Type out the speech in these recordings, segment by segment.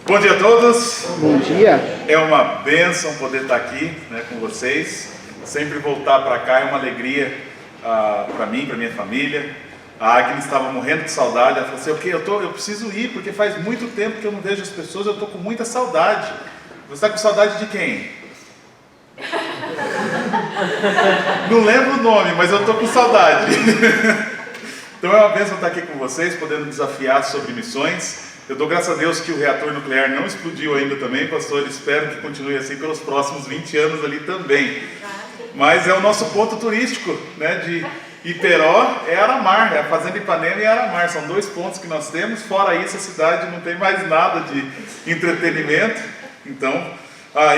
Bom dia a todos. Bom dia. É uma bênção poder estar aqui, com vocês. Sempre voltar para cá é uma alegria para mim, para minha família. A Agnes estava morrendo de saudade. Ela falou assim: eu preciso ir porque faz muito tempo que eu não vejo as pessoas. Eu estou com muita saudade. Você está com saudade de quem? Não lembro o nome, mas eu estou com saudade. Então é uma bênção estar aqui com vocês, podendo desafiar sobre missões. Eu dou graças a Deus que o reator nuclear não explodiu ainda também, pastor. Espero que continue assim pelos próximos 20 anos ali também. Mas é o nosso ponto turístico, de Iperó, é Aramar, é a Fazenda Ipanema e Aramar. São 2 pontos que nós temos. Fora isso, a cidade não tem mais nada de entretenimento. Então,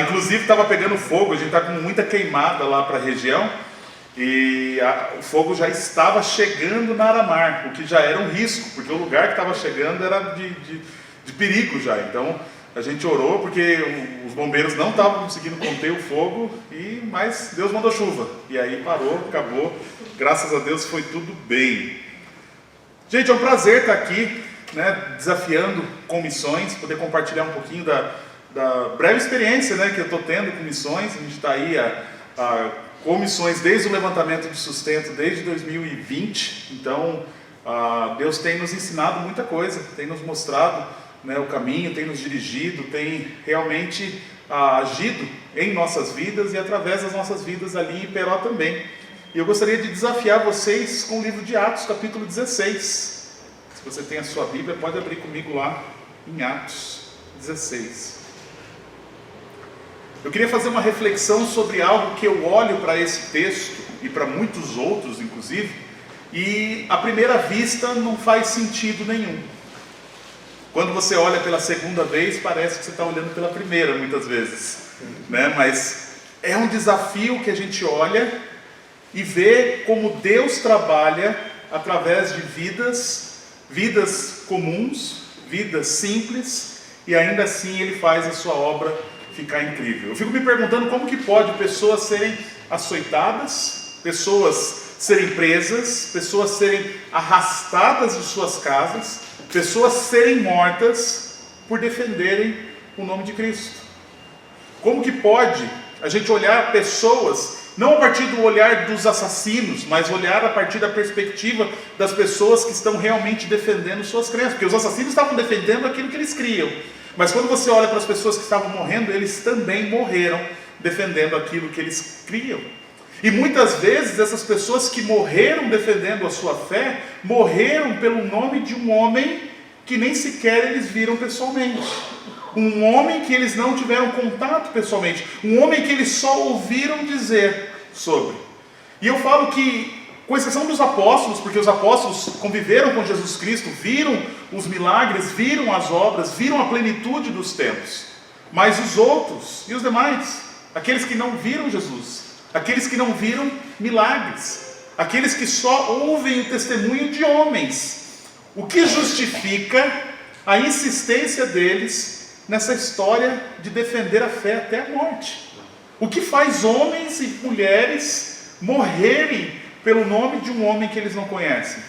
inclusive estava pegando fogo, a gente está com muita queimada lá para a região. E o fogo já estava chegando na Aramar, o que já era um risco, porque o lugar que estava chegando era de perigo já. Então a gente orou porque os bombeiros não estavam conseguindo conter o fogo, mas Deus mandou chuva, e aí parou, acabou, graças a Deus foi tudo bem. Gente, é um prazer estar aqui, desafiando com missões, poder compartilhar um pouquinho da breve experiência que eu estou tendo com missões. A gente está aí com missões desde o levantamento de sustento, desde 2020, então Deus tem nos ensinado muita coisa, tem nos mostrado o caminho, tem nos dirigido, tem realmente agido em nossas vidas e através das nossas vidas ali em Iperó também. E eu gostaria de desafiar vocês com o livro de Atos, capítulo 16. Se você tem a sua Bíblia, pode abrir comigo lá em Atos 16. Eu queria fazer uma reflexão sobre algo que eu olho para esse texto, e para muitos outros inclusive, e à primeira vista não faz sentido nenhum. Quando você olha pela segunda vez, parece que você está olhando pela primeira muitas vezes, Mas é um desafio que a gente olha e vê como Deus trabalha através de vidas comuns, vidas simples, e ainda assim Ele faz a sua obra ficar incrível. Eu fico me perguntando como que pode pessoas serem açoitadas, pessoas serem presas, pessoas serem arrastadas de suas casas, pessoas serem mortas por defenderem o nome de Cristo. Como que pode a gente olhar pessoas, não a partir do olhar dos assassinos, mas olhar a partir da perspectiva das pessoas que estão realmente defendendo suas crenças, porque os assassinos estavam defendendo aquilo que eles criam. Mas quando você olha para as pessoas que estavam morrendo, eles também morreram defendendo aquilo que eles criam. E muitas vezes essas pessoas que morreram defendendo a sua fé, morreram pelo nome de um homem que nem sequer eles viram pessoalmente. Um homem que eles não tiveram contato pessoalmente. Um homem que eles só ouviram dizer sobre. E eu falo que, com exceção dos apóstolos, porque os apóstolos conviveram com Jesus Cristo, viram os milagres, viram as obras, viram a plenitude dos tempos. Mas os outros e os demais, aqueles que não viram Jesus, aqueles que não viram milagres, aqueles que só ouvem o testemunho de homens, o que justifica a insistência deles nessa história de defender a fé até a morte. O que faz homens e mulheres morrerem pelo nome de um homem que eles não conhecem?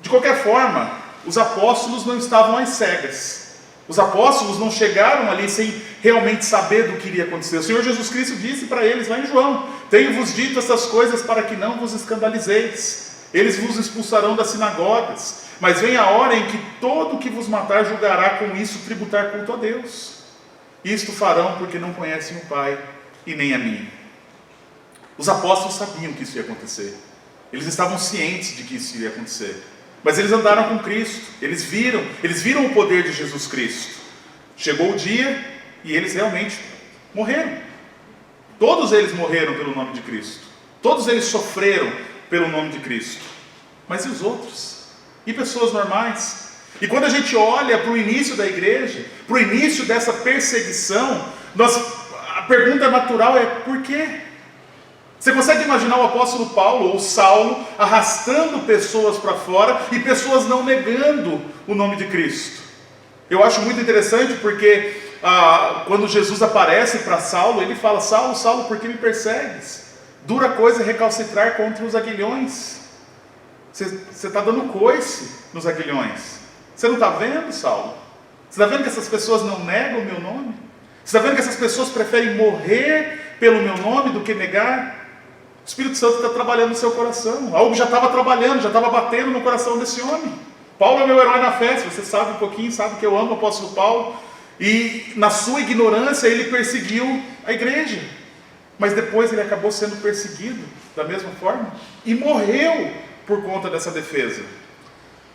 De qualquer forma, os apóstolos não estavam às cegas. Os apóstolos não chegaram ali sem realmente saber do que iria acontecer. O Senhor Jesus Cristo disse para eles lá em João: tenho-vos dito essas coisas para que não vos escandalizeis. Eles vos expulsarão das sinagogas, mas vem a hora em que todo que vos matar julgará com isso tributar culto a Deus. Isto farão porque não conhecem o Pai e nem a mim. Os apóstolos sabiam que isso ia acontecer. Eles estavam cientes de que isso ia acontecer. Mas eles andaram com Cristo. Eles viram o poder de Jesus Cristo. Chegou o dia e eles realmente morreram. Todos eles morreram pelo nome de Cristo. Todos eles sofreram pelo nome de Cristo. Mas e os outros? E pessoas normais? E quando a gente olha para o início da igreja, para o início dessa perseguição, a pergunta natural é: por quê? Você consegue imaginar o apóstolo Paulo ou Saulo arrastando pessoas para fora e pessoas não negando o nome de Cristo? Eu acho muito interessante porque quando Jesus aparece para Saulo, ele fala: Saulo, Saulo, por que me persegues? Dura coisa é recalcitrar contra os aguilhões. Você está dando coice nos aguilhões. Você não está vendo, Saulo? Você está vendo que essas pessoas não negam o meu nome? Você está vendo que essas pessoas preferem morrer pelo meu nome do que negar? O Espírito Santo está trabalhando no seu coração. Algo já estava trabalhando, já estava batendo no coração desse homem. Paulo é meu herói na fé. Se você sabe um pouquinho, sabe que eu amo o apóstolo Paulo. E na sua ignorância ele perseguiu a igreja. Mas depois ele acabou sendo perseguido da mesma forma. E morreu por conta dessa defesa.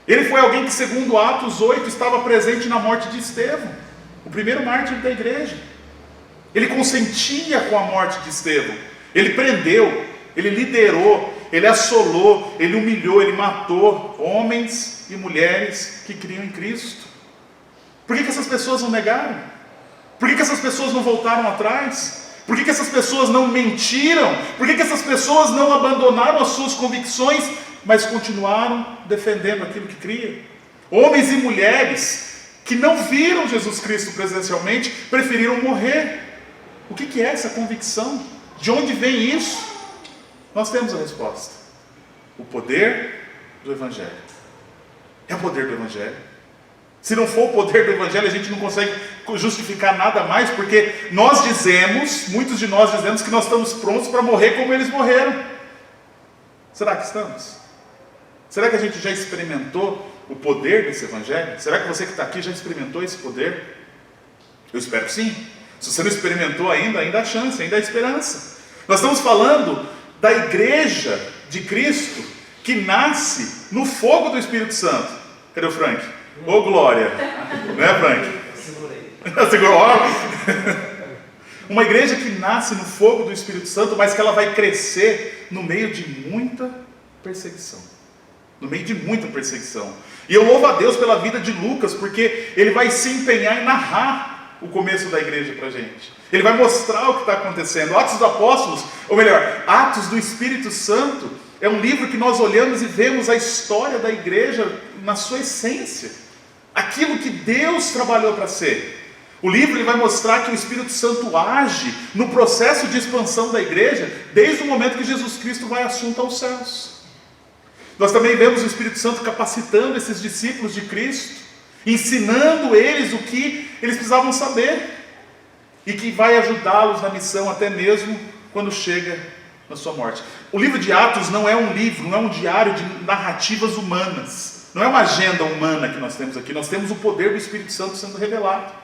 Ele foi alguém que, segundo Atos 8, estava presente na morte de Estevão, o primeiro mártir da igreja. Ele consentia com a morte de Estevão. Ele prendeu, ele liderou, ele assolou, ele humilhou, ele matou homens e mulheres que criam em Cristo. Por que essas pessoas não negaram? Por que essas pessoas não voltaram atrás? Por que essas pessoas não mentiram? Por que essas pessoas não abandonaram as suas convicções, mas continuaram defendendo aquilo que cria? Homens e mulheres que não viram Jesus Cristo presencialmente, preferiram morrer. O que é essa convicção? De onde vem isso? Nós temos a resposta. O poder do Evangelho. É o poder do Evangelho. Se não for o poder do Evangelho, a gente não consegue justificar nada mais, porque nós dizemos, muitos de nós dizemos que nós estamos prontos para morrer como eles morreram. Será que estamos? Será que a gente já experimentou o poder desse Evangelho? Será que você que está aqui já experimentou esse poder? Eu espero que sim. Se você não experimentou ainda há chance, ainda há esperança. Nós estamos falando da igreja de Cristo que nasce no fogo do Espírito Santo. Cadê o Frank? Ô glória! Não é, Frank? Segurou. Uma igreja que nasce no fogo do Espírito Santo, mas que ela vai crescer no meio de muita perseguição. No meio de muita perseguição. E eu louvo a Deus pela vida de Lucas, porque ele vai se empenhar em narrar o começo da igreja para a gente. Ele vai mostrar o que está acontecendo. Atos dos Apóstolos, ou melhor, Atos do Espírito Santo, é um livro que nós olhamos e vemos a história da igreja na sua essência. Aquilo que Deus trabalhou para ser. O livro ele vai mostrar que o Espírito Santo age no processo de expansão da igreja, desde o momento que Jesus Cristo vai assunto aos céus. Nós também vemos o Espírito Santo capacitando esses discípulos de Cristo, ensinando eles o que eles precisavam saber, e que vai ajudá-los na missão até mesmo quando chega na sua morte. O livro de Atos não é um livro, não é um diário de narrativas humanas, não é uma agenda humana que nós temos aqui, nós temos o poder do Espírito Santo sendo revelado.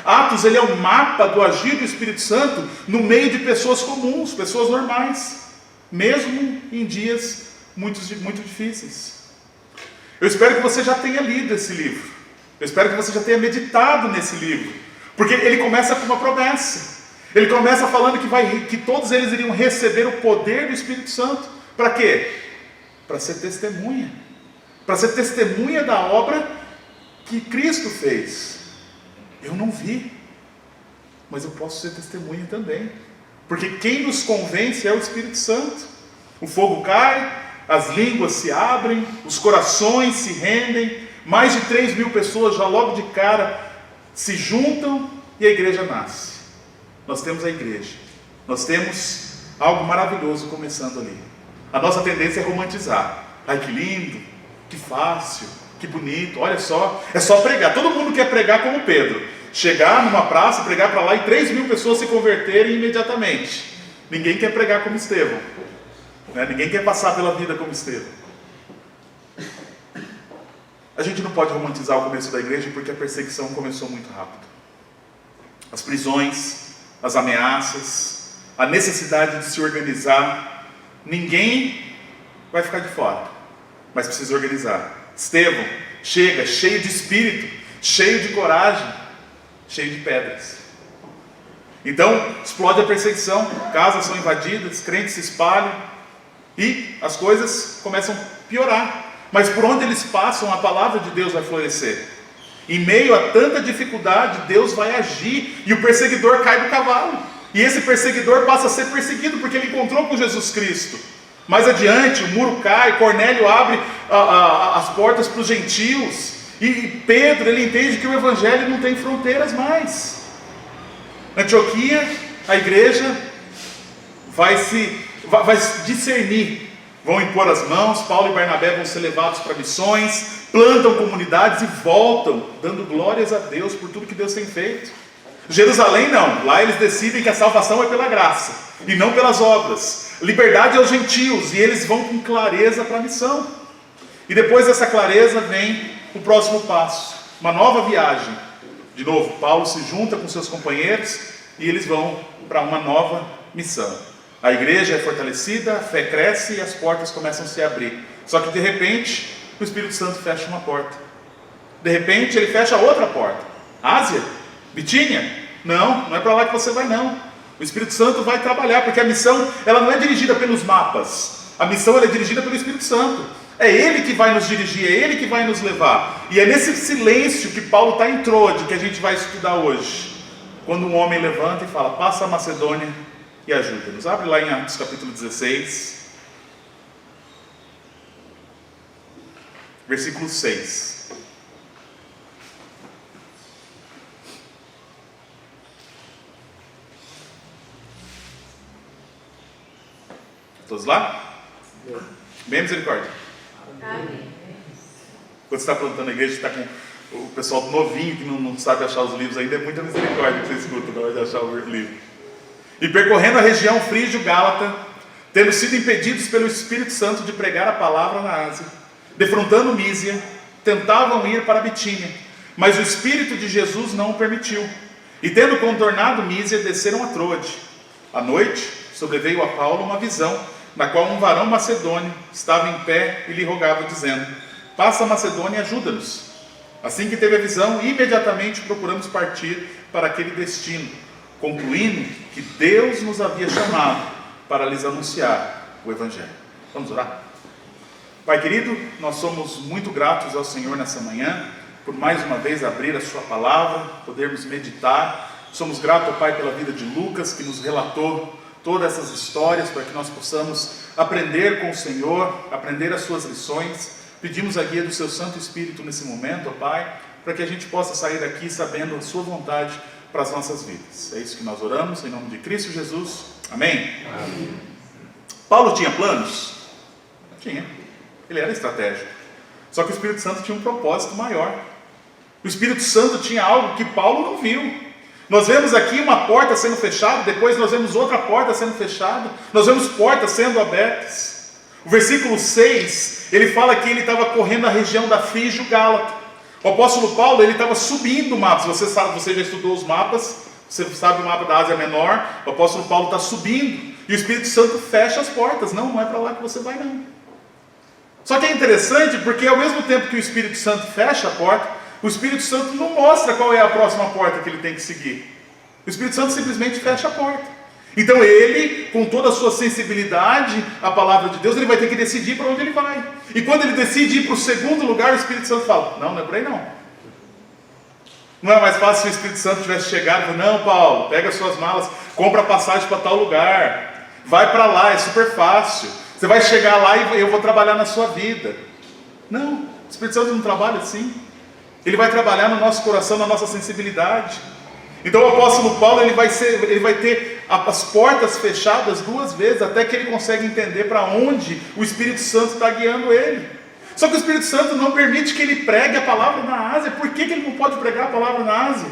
Atos ele é o mapa do agir do Espírito Santo no meio de pessoas comuns, pessoas normais, mesmo em dias muito difíceis. Eu espero que você já tenha lido esse livro, eu espero que você já tenha meditado nesse livro, porque ele começa com uma promessa. Ele começa falando que todos eles iriam receber o poder do Espírito Santo. Para quê? Para ser testemunha. Para ser testemunha da obra que Cristo fez. Eu não vi, mas eu posso ser testemunha também. Porque quem nos convence é o Espírito Santo. O fogo cai, as línguas se abrem, os corações se rendem. Mais de 3.000 pessoas já logo de cara se juntam e a igreja nasce. Nós temos a igreja, nós temos algo maravilhoso começando ali. A nossa tendência é romantizar. Ai que lindo, que fácil, que bonito, olha só, é só pregar. Todo mundo quer pregar como Pedro, chegar numa praça, pregar para lá e 3.000 pessoas se converterem imediatamente. Ninguém quer pregar como Estevão, né? Ninguém quer passar pela vida como Estevão. A gente não pode romantizar o começo da igreja, porque a perseguição começou muito rápido. As prisões, as ameaças, a necessidade de se organizar. Ninguém vai ficar de fora, mas precisa organizar. Estevão chega cheio de espírito, cheio de coragem, cheio de pedras. Então explode a perseguição, casas são invadidas, crentes se espalham e as coisas começam a piorar. Mas por onde eles passam, a palavra de Deus vai florescer. Em meio a tanta dificuldade, Deus vai agir e o perseguidor cai do cavalo. E esse perseguidor passa a ser perseguido porque ele encontrou com Jesus Cristo. Mais adiante, o muro cai, Cornélio abre as portas para os gentios. E Pedro, ele entende que o evangelho não tem fronteiras mais. Antioquia, a igreja vai discernir. Vão impor as mãos, Paulo e Barnabé vão ser levados para missões, plantam comunidades e voltam dando glórias a Deus por tudo que Deus tem feito. Jerusalém não, lá eles decidem que a salvação é pela graça e não pelas obras. Liberdade aos gentios, e eles vão com clareza para a missão. E depois dessa clareza vem o próximo passo, uma nova viagem. De novo, Paulo se junta com seus companheiros e eles vão para uma nova missão. A igreja é fortalecida, a fé cresce e as portas começam a se abrir. Só que de repente, o Espírito Santo fecha uma porta. De repente ele fecha outra porta. Ásia? Bitínia? Não é para lá que você vai não. O Espírito Santo vai trabalhar, porque a missão ela não é dirigida pelos mapas. A missão ela é dirigida pelo Espírito Santo. É Ele que vai nos dirigir, é Ele que vai nos levar. E é nesse silêncio que Paulo está em Troade, que a gente vai estudar hoje. Quando um homem levanta e fala, passa a Macedônia e ajuda-nos. Abre lá em Atos capítulo 16, versículo 6. Todos lá? Bem misericórdia. Amém. Quando você está plantando a igreja, está com o pessoal novinho que não sabe achar os livros ainda, é muita misericórdia que você escuta na hora de achar o livro. E percorrendo a região frígio-gálata, tendo sido impedidos pelo Espírito Santo de pregar a palavra na Ásia, defrontando Mísia, tentavam ir para a Bitínia, mas o Espírito de Jesus não o permitiu. E tendo contornado Mísia, desceram a Troade. À noite, sobreveio a Paulo uma visão, na qual um varão macedônio estava em pé e lhe rogava, dizendo, passa a Macedônia e ajuda-nos. Assim que teve a visão, imediatamente procuramos partir para aquele destino, concluindo que Deus nos havia chamado para lhes anunciar o Evangelho. Vamos orar? Pai querido, nós somos muito gratos ao Senhor nessa manhã, por mais uma vez abrir a sua palavra, podermos meditar. Somos gratos, Pai, pela vida de Lucas, que nos relatou todas essas histórias, para que nós possamos aprender com o Senhor, aprender as suas lições. Pedimos a guia do seu Santo Espírito nesse momento, ó Pai, para que a gente possa sair daqui sabendo a sua vontade para as nossas vidas. É isso que nós oramos, em nome de Cristo Jesus. Amém? Amém. Paulo tinha planos? Tinha. Ele era estratégico. Só que o Espírito Santo tinha um propósito maior. O Espírito Santo tinha algo que Paulo não viu. Nós vemos aqui uma porta sendo fechada, depois nós vemos outra porta sendo fechada, nós vemos portas sendo abertas. O versículo 6, ele fala que ele estava correndo a região da Frígio-Gálata. O apóstolo Paulo, ele estava subindo o mapa. Você sabe, você já estudou os mapas, você sabe o mapa da Ásia Menor. O apóstolo Paulo está subindo, e o Espírito Santo fecha as portas. Não é para lá que você vai não. Só que é interessante, porque ao mesmo tempo que o Espírito Santo fecha a porta, o Espírito Santo não mostra qual é a próxima porta que ele tem que seguir. O Espírito Santo simplesmente fecha a porta. Então ele, com toda a sua sensibilidade à palavra de Deus, ele vai ter que decidir para onde ele vai. E quando ele decide ir para o segundo lugar, o Espírito Santo fala, não é por aí não. Não é mais fácil se o Espírito Santo tivesse chegado e falado, não Paulo, pega suas malas, compra passagem para tal lugar, vai para lá, é super fácil. Você vai chegar lá e eu vou trabalhar na sua vida. Não, o Espírito Santo não trabalha assim. Ele vai trabalhar no nosso coração, na nossa sensibilidade. Então o apóstolo Paulo ele vai ter as portas fechadas 2 vezes, até que ele consegue entender para onde o Espírito Santo está guiando ele. Só que o Espírito Santo não permite que ele pregue a palavra na Ásia. Por que ele não pode pregar a palavra na Ásia?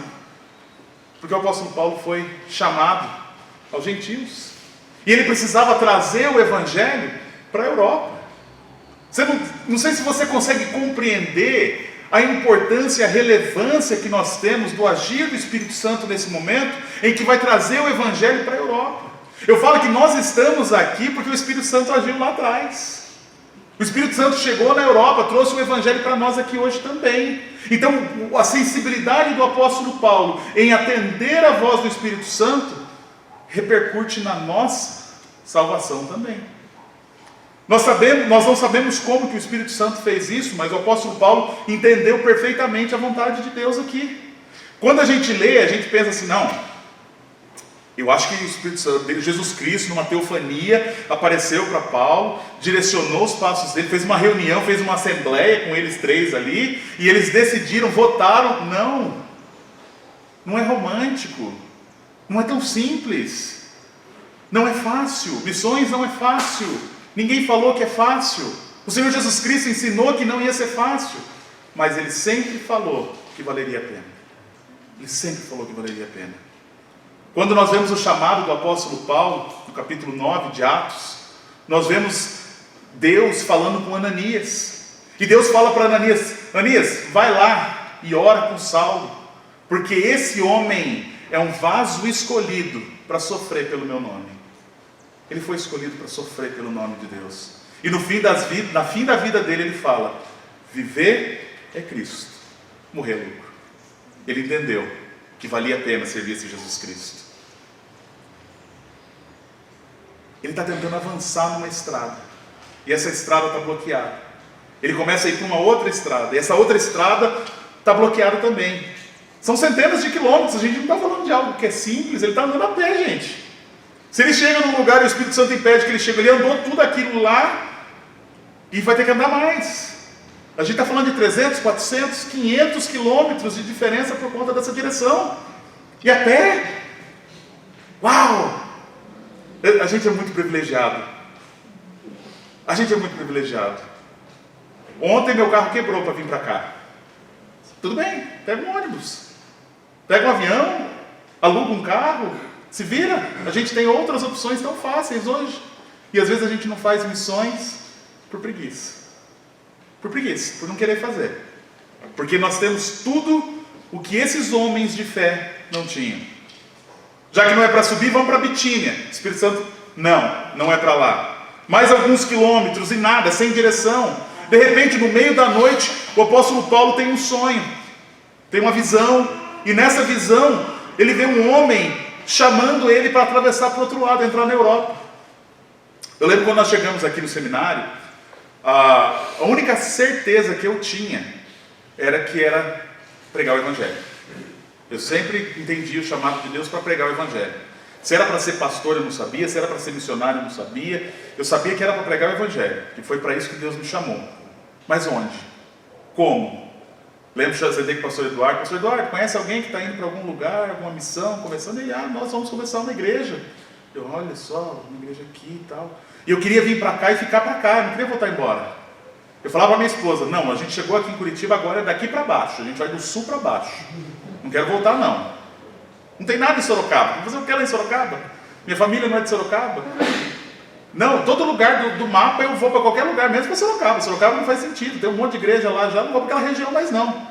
Porque o apóstolo Paulo foi chamado aos gentios. E ele precisava trazer o Evangelho para a Europa. Não sei se você consegue compreender a importância, a relevância que nós temos do agir do Espírito Santo nesse momento, em que vai trazer o Evangelho para a Europa. Eu falo que nós estamos aqui porque o Espírito Santo agiu lá atrás. O Espírito Santo chegou na Europa, trouxe o Evangelho para nós aqui hoje também. Então, a sensibilidade do apóstolo Paulo em atender a voz do Espírito Santo repercute na nossa salvação também. Nós não sabemos como que o Espírito Santo fez isso, mas o apóstolo Paulo entendeu perfeitamente a vontade de Deus aqui. Quando a gente lê, a gente pensa assim, não, eu acho que o Espírito Santo, Jesus Cristo, numa teofania, apareceu para Paulo, direcionou os passos dele, fez uma reunião, fez uma assembleia com eles 3 ali, e eles decidiram, votaram. Não é romântico, não é tão simples, não é fácil, missões não é fácil. Ninguém falou que é fácil. O Senhor Jesus Cristo ensinou que não ia ser fácil. mas ele sempre falou que valeria a pena. Ele sempre falou que valeria a pena. Quando nós vemos o chamado do apóstolo Paulo, no capítulo 9 de Atos, nós vemos Deus falando com Ananias. E Deus fala para Ananias: Ananias, vai lá e ora com Saulo, porque esse homem é um vaso escolhido para sofrer pelo meu nome. Ele foi escolhido para sofrer pelo nome de Deus. E no fim da vida dele ele fala: viver é Cristo, morrer é lucro. Ele entendeu que valia a pena servir esse Jesus Cristo. Ele está tentando avançar numa estrada, e essa estrada está bloqueada. Ele começa a ir para uma outra estrada, e essa outra estrada está bloqueada também. São centenas de quilômetros, a gente não está falando de algo que é simples, ele está andando a pé, gente. Se ele chega num lugar e o Espírito Santo impede que ele chegue, ele andou tudo aquilo lá, e vai ter que andar mais. A gente está falando de 300, 400, 500 quilômetros de diferença por conta dessa direção. E a pé. Uau! A gente é muito privilegiado. A gente é muito privilegiado. Ontem meu carro quebrou para vir para cá. Tudo bem, pega um ônibus, pega um avião, aluga um carro, se vira. A gente tem outras opções tão fáceis hoje. E às vezes a gente não faz missões por preguiça. Por preguiça, por não querer fazer. Porque nós temos tudo o que esses homens de fé não tinham. Já que não é para subir, vamos para Bitínia. Espírito Santo, não é para lá. Mais alguns quilômetros e nada, sem direção. De repente, no meio da noite, o apóstolo Paulo tem um sonho, tem uma visão. E nessa visão, ele vê um homem chamando ele para atravessar para o outro lado, entrar na Europa. Eu lembro quando nós chegamos aqui no seminário, a única certeza que eu tinha era que era pregar o Evangelho. Eu sempre entendi o chamado de Deus para pregar o Evangelho. Se era para ser pastor, eu não sabia. Se era para ser missionário, eu não sabia. Eu sabia que era para pregar o Evangelho, que foi para isso que Deus me chamou. Mas onde? Como? Lembro que eu sentei com o pastor Eduardo. Pastor Eduardo, conhece alguém que está indo para algum lugar, alguma missão, começando? Ele, nós vamos começar uma igreja. Eu, olha só, uma igreja aqui e tal. E eu queria vir para cá e ficar para cá, eu não queria voltar embora. Eu falava para minha esposa: não, a gente chegou aqui em Curitiba, agora é daqui para baixo, a gente vai do sul para baixo. Não quero voltar não. Não tem nada em Sorocaba. Vou fazer o que lá em Sorocaba? Minha família não é de Sorocaba. Não, todo lugar do mapa eu vou para qualquer lugar, mesmo para Sorocaba. Sorocaba não faz sentido, tem um monte de igreja lá já, não vou para aquela região mais não.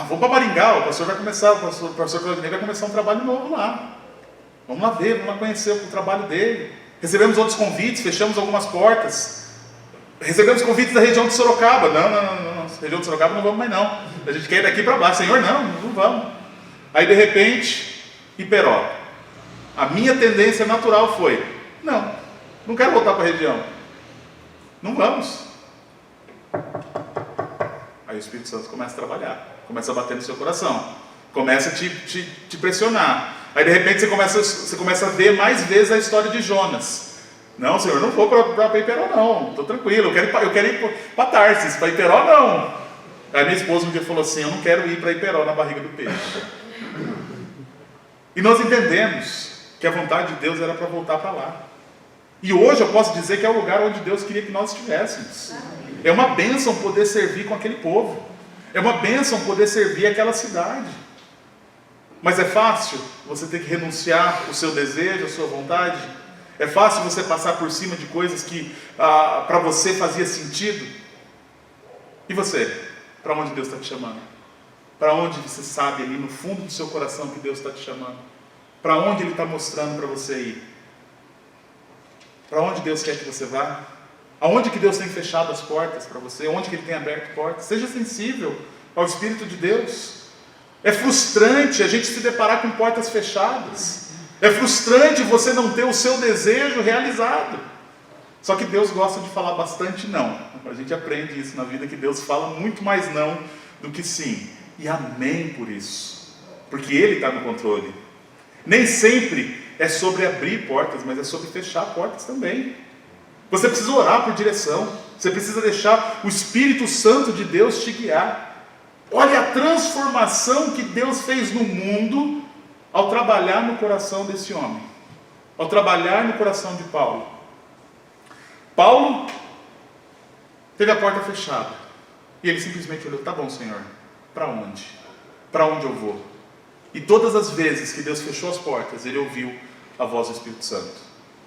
Vou para Maringá, o pastor Claudinei vai começar um trabalho novo lá. Vamos lá ver, vamos lá conhecer o trabalho dele. Recebemos outros convites, fechamos algumas portas. Recebemos convites da região de Sorocaba. Não, região de Sorocaba não vamos mais não. A gente quer ir daqui para baixo. Senhor, não vamos. Aí de repente, Iperó. A minha tendência natural foi: não quero voltar para a região. Não vamos. Aí o Espírito Santo começa a trabalhar, começa a bater no seu coração, começa a te pressionar. Aí de repente você começa a ver mais vezes a história de Jonas. Não, Senhor, não vou para Iperó não, estou tranquilo, eu quero ir para Tarsis, para Iperó não. Aí minha esposa um dia falou assim: eu não quero ir para Iperó na barriga do peixe. E nós entendemos que a vontade de Deus era para voltar para lá. E hoje eu posso dizer que é o lugar onde Deus queria que nós estivéssemos. É uma bênção poder servir com aquele povo. É uma bênção poder servir aquela cidade. Mas é fácil você ter que renunciar o seu desejo, a sua vontade? É fácil você passar por cima de coisas que para você fazia sentido? E você? Para onde Deus está te chamando? Para onde você sabe ali no fundo do seu coração que Deus está te chamando? Para onde Ele está mostrando para você ir? Para onde Deus quer que você vá? Aonde que Deus tem fechado as portas para você? Onde que Ele tem aberto portas? Seja sensível ao Espírito de Deus. É frustrante a gente se deparar com portas fechadas. É frustrante você não ter o seu desejo realizado. Só que Deus gosta de falar bastante não. A gente aprende isso na vida, que Deus fala muito mais não do que sim. E amém por isso. Porque Ele está no controle. Nem sempre é sobre abrir portas, mas é sobre fechar portas também. Você precisa orar por direção. Você precisa deixar o Espírito Santo de Deus te guiar. Olha a transformação que Deus fez no mundo ao trabalhar no coração desse homem. Ao trabalhar no coração de Paulo. Paulo teve a porta fechada. E ele simplesmente olhou: tá bom, Senhor, para onde? Para onde eu vou? E todas as vezes que Deus fechou as portas, ele ouviu a voz do Espírito Santo.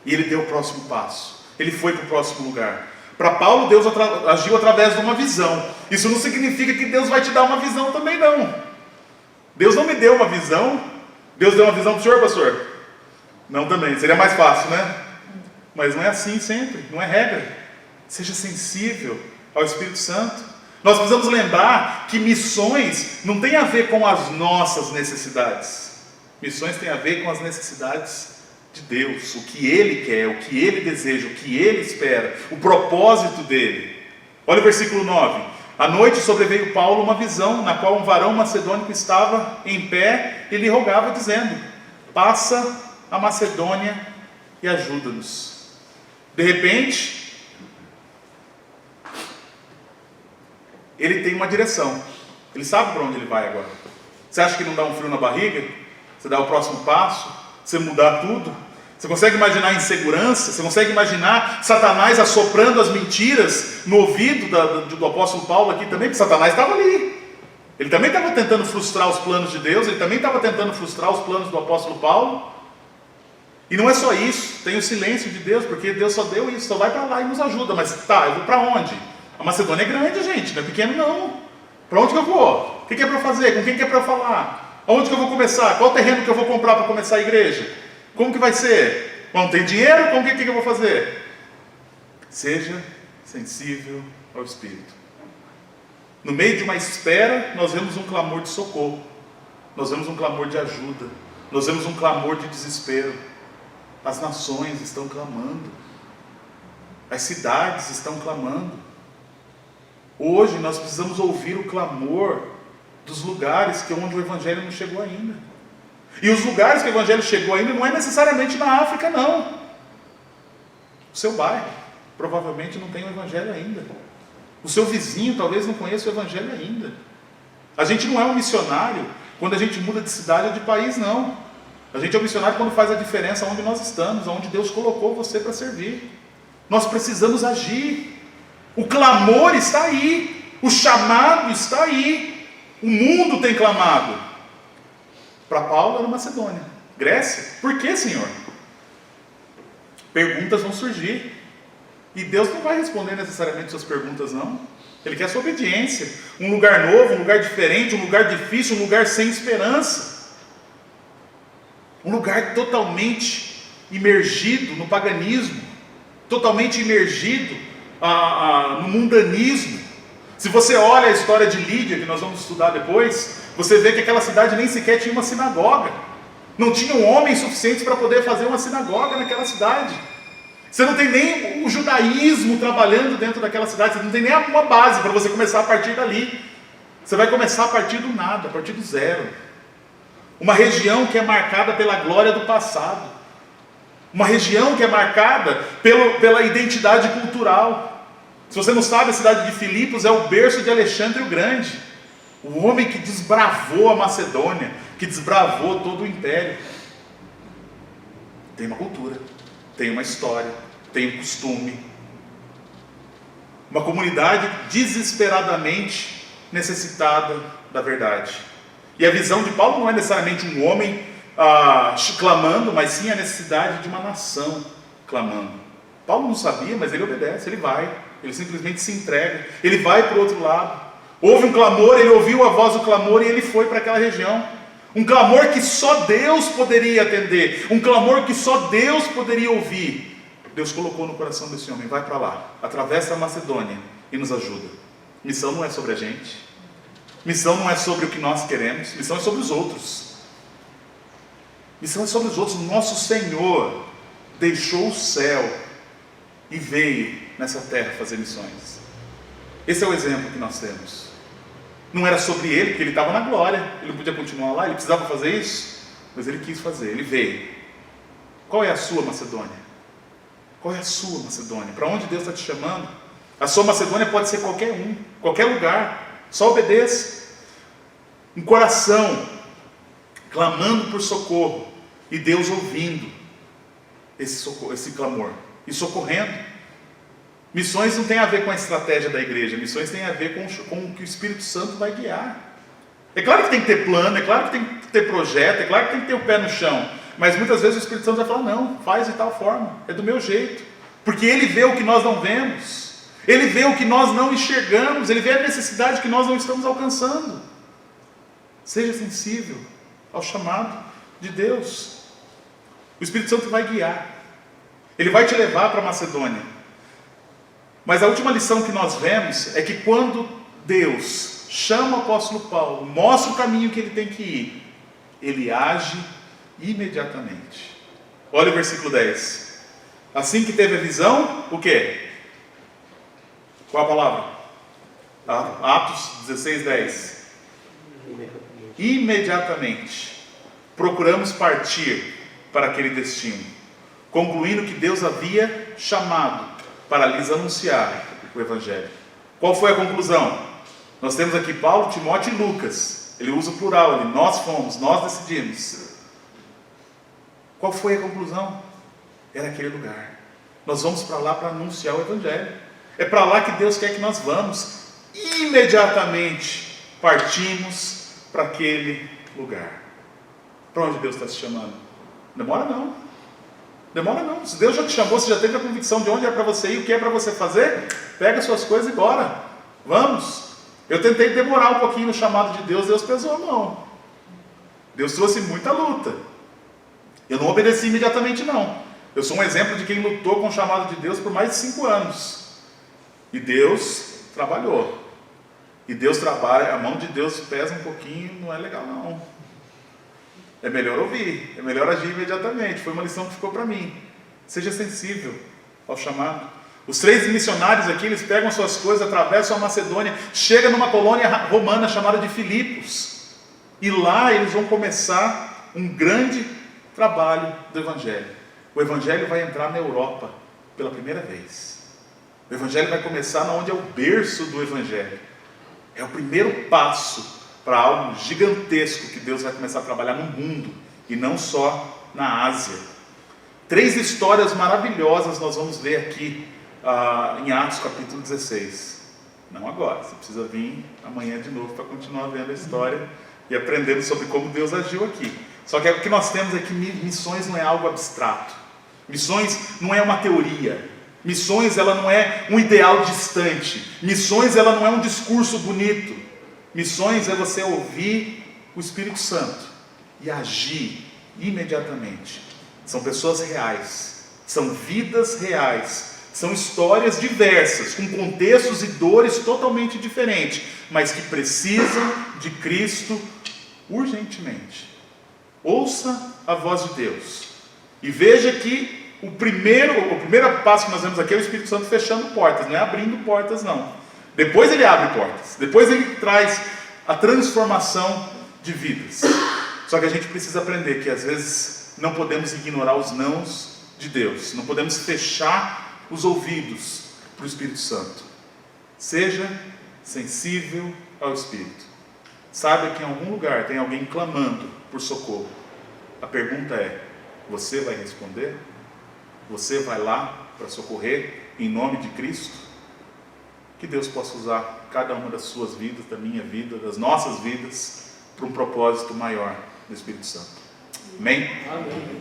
E ele deu o próximo passo. Ele foi para o próximo lugar. Para Paulo, Deus agiu através de uma visão. Isso não significa que Deus vai te dar uma visão também, não. Deus não me deu uma visão. Deus deu uma visão para o senhor, pastor? Não também, seria mais fácil, né? Mas não é assim sempre, não é regra. Seja sensível ao Espírito Santo. Nós precisamos lembrar que missões não tem a ver com as nossas necessidades. Missões tem a ver com as necessidades de Deus, o que Ele quer, o que Ele deseja, o que Ele espera, o propósito dEle. Olha o versículo 9. À noite sobreveio Paulo uma visão, na qual um varão macedônico estava em pé e lhe rogava, dizendo: passa a Macedônia e ajuda-nos. De repente, ele tem uma direção. Ele sabe para onde ele vai agora. Você acha que não dá um frio na barriga? Você dá o próximo passo? Você mudar tudo? Você consegue imaginar a insegurança? Você consegue imaginar Satanás assoprando as mentiras no ouvido do apóstolo Paulo aqui também? Porque Satanás estava ali. Ele também estava tentando frustrar os planos de Deus. Ele também estava tentando frustrar os planos do apóstolo Paulo. E não é só isso. Tem o silêncio de Deus, porque Deus só deu isso. Só vai para lá e nos ajuda. Mas tá, eu vou para onde? A Macedônia é grande, gente, não é pequeno não. Para onde que eu vou? O que é para eu fazer? Com quem que é para eu falar? Aonde que eu vou começar? Qual terreno que eu vou comprar para começar a igreja? Como que vai ser? Não tem dinheiro? Como que eu vou fazer? Seja sensível ao Espírito. No meio de uma espera, nós vemos um clamor de socorro. Nós vemos um clamor de ajuda. Nós vemos um clamor de desespero. As nações estão clamando. As cidades estão clamando. Hoje nós precisamos ouvir o clamor dos lugares onde o Evangelho não chegou ainda. E os lugares que o Evangelho chegou ainda não é necessariamente na África, não. O seu bairro provavelmente não tem o Evangelho ainda. O seu vizinho talvez não conheça o Evangelho ainda. A gente não é um missionário quando a gente muda de cidade ou de país, não. A gente é um missionário quando faz a diferença onde nós estamos, onde Deus colocou você para servir. Nós precisamos agir. O clamor está aí, o chamado está aí, o mundo tem clamado. Para Paulo era Macedônia. Grécia? Por que, Senhor? Perguntas vão surgir, e Deus não vai responder necessariamente suas perguntas, não. Ele quer a sua obediência. Um lugar novo, um lugar diferente, um lugar difícil, um lugar sem esperança, um lugar totalmente imergido no paganismo, totalmente imergido no mundanismo. Se você olha a história de Lídia, que nós vamos estudar depois, você vê que aquela cidade nem sequer tinha uma sinagoga. Não tinham homens suficientes para poder fazer uma sinagoga naquela cidade. Você não tem nem o judaísmo trabalhando dentro daquela cidade. Você não tem nem uma base para você começar a partir dali. Você vai começar a partir do nada, a partir do zero. Uma região que é marcada pela glória do passado. Uma região que é marcada pela identidade cultural. Se você não sabe, a cidade de Filipos é o berço de Alexandre o Grande. O homem que desbravou a Macedônia, que desbravou todo o império. Tem uma cultura, tem uma história, tem um costume. Uma comunidade desesperadamente necessitada da verdade. E a visão de Paulo não é necessariamente um homem clamando, mas sim a necessidade de uma nação clamando. Paulo não sabia, mas ele obedece, ele vai, ele simplesmente se entrega, ele vai para o outro lado. Houve um clamor, ele ouviu a voz do clamor e ele foi para aquela região. Um clamor que só Deus poderia atender, um clamor que só Deus poderia ouvir. Deus colocou no coração desse homem: vai para lá, atravessa a Macedônia e nos ajuda. Missão não é sobre a gente, missão não é sobre o que nós queremos, missão é sobre os outros. Missão é sobre os outros. O nosso Senhor deixou o céu e veio nessa terra fazer missões. Esse é o exemplo que nós temos. Não era sobre ele, porque ele estava na glória, ele não podia continuar lá, ele precisava fazer isso, mas ele quis fazer, ele veio. Qual é a sua Macedônia? Qual é a sua Macedônia? Para onde Deus está te chamando? A sua Macedônia pode ser qualquer um, qualquer lugar, só obedeça. Um coração clamando por socorro, e Deus ouvindo esse clamor, e socorrendo. Missões não tem a ver com a estratégia da igreja, missões tem a ver com o que o Espírito Santo vai guiar. É claro que tem que ter plano, é claro que tem que ter projeto, é claro que tem que ter o pé no chão, mas muitas vezes o Espírito Santo vai falar, não, faz de tal forma, é do meu jeito, porque Ele vê o que nós não vemos, Ele vê o que nós não enxergamos, Ele vê a necessidade que nós não estamos alcançando. Seja sensível ao chamado de Deus. O Espírito Santo vai guiar, Ele vai te levar para a Macedônia. Mas a última lição que nós vemos é que quando Deus chama o apóstolo Paulo, mostra o caminho que ele tem que ir, ele age imediatamente. Olha o versículo 10. Assim que teve a visão, o quê? Qual a palavra? Atos 16, 10. Imediatamente procuramos partir para aquele destino, concluindo que Deus havia chamado para lhes anunciar o Evangelho. Qual foi a conclusão? Nós temos aqui Paulo, Timóteo e Lucas. Ele usa o plural, nós fomos, nós decidimos. Qual foi a conclusão? Era aquele lugar. Nós vamos para lá para anunciar o Evangelho. É para lá que Deus quer que nós vamos. Imediatamente partimos para aquele lugar. Para onde Deus está te chamando? Demora não. Demora não. Se Deus já te chamou, você já teve a convicção de onde é para você ir, o que é para você fazer, pega suas coisas e bora. Vamos. Eu tentei demorar um pouquinho no chamado de Deus, Deus pesou a mão. Deus trouxe muita luta. Eu não obedeci imediatamente não. Eu sou um exemplo de quem lutou com o chamado de Deus por mais de 5 anos. E Deus trabalhou. E Deus trabalha, a mão de Deus pesa um pouquinho, não é legal não. É melhor ouvir, é melhor agir imediatamente. Foi uma lição que ficou para mim. Seja sensível ao chamado. Os 3 missionários aqui, eles pegam suas coisas, atravessam a Macedônia, chegam numa colônia romana chamada de Filipos. E lá eles vão começar um grande trabalho do Evangelho. O Evangelho vai entrar na Europa pela primeira vez. O Evangelho vai começar onde é o berço do Evangelho. É o primeiro passo para algo gigantesco que Deus vai começar a trabalhar no mundo, e não só na Ásia. 3 histórias maravilhosas nós vamos ver aqui em Atos capítulo 16. Não agora, você precisa vir amanhã de novo para continuar vendo a história e aprendendo sobre como Deus agiu aqui. Só que o que nós temos é que missões não é algo abstrato. Missões não é uma teoria. Missões ela não é um ideal distante. Missões ela não é um discurso bonito. Missões é você ouvir o Espírito Santo e agir imediatamente. São pessoas reais, são vidas reais, são histórias diversas, com contextos e dores totalmente diferentes, mas que precisam de Cristo urgentemente. Ouça a voz de Deus e veja que o primeiro passo que nós vemos aqui é o Espírito Santo fechando portas, não é abrindo portas não. Depois ele abre portas, depois ele traz a transformação de vidas. Só que a gente precisa aprender que às vezes não podemos ignorar os nãos de Deus, não podemos fechar os ouvidos para o Espírito Santo. Seja sensível ao Espírito. Saiba que em algum lugar tem alguém clamando por socorro. A pergunta é: você vai responder? Você vai lá para socorrer em nome de Cristo? Que Deus possa usar cada uma das suas vidas, da minha vida, das nossas vidas, para um propósito maior do Espírito Santo. Amém? Amém.